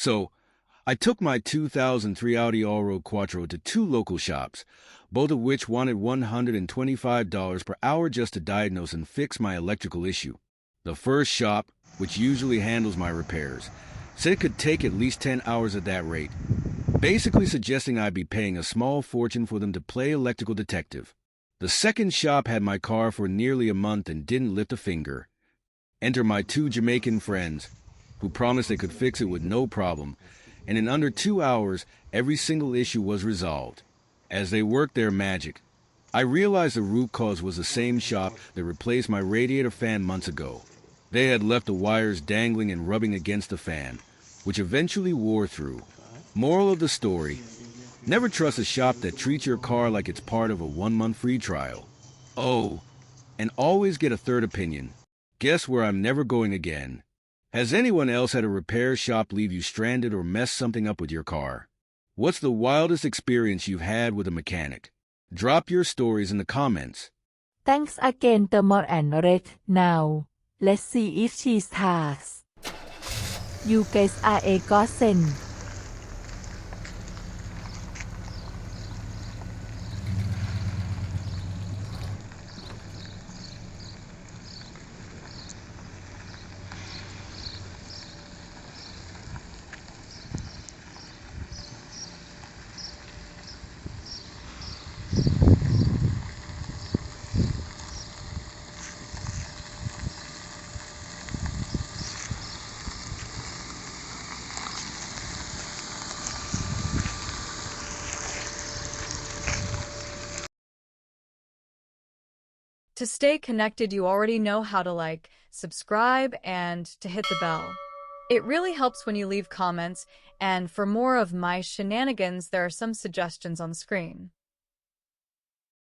So, I took my 2003 Audi Allroad Quattro to two local shops, both of which wanted $125 per hour just to diagnose and fix my electrical issue. The first shop, which usually handles my repairs, said it could take at least 10 hours at that rate, basically suggesting I'd be paying a small fortune for them to play electrical detective. The second shop had my car for nearly a month and didn't lift a finger. Enter my two Jamaican friends, who promised they could fix it with no problem, and in under 2 hours, every single issue was resolved. As they worked their magic, I realized the root cause was the same shop that replaced my radiator fan months ago. They had left the wires dangling and rubbing against the fan, which eventually wore through. Moral of the story: never trust a shop that treats your car like it's part of a 1-month free trial. Oh, and always get a third opinion. Guess where I'm never going again. Has anyone else had a repair shop leave you stranded or mess something up with your car? What's the wildest experience you've had with a mechanic? Drop your stories in the comments. Thanks again, Thermal and Red. Now, let's see if she has. You guys are a godsend. To stay connected, you already know how to like, subscribe, and to hit the bell. It really helps when you leave comments, and for more of my shenanigans, there are some suggestions on the screen.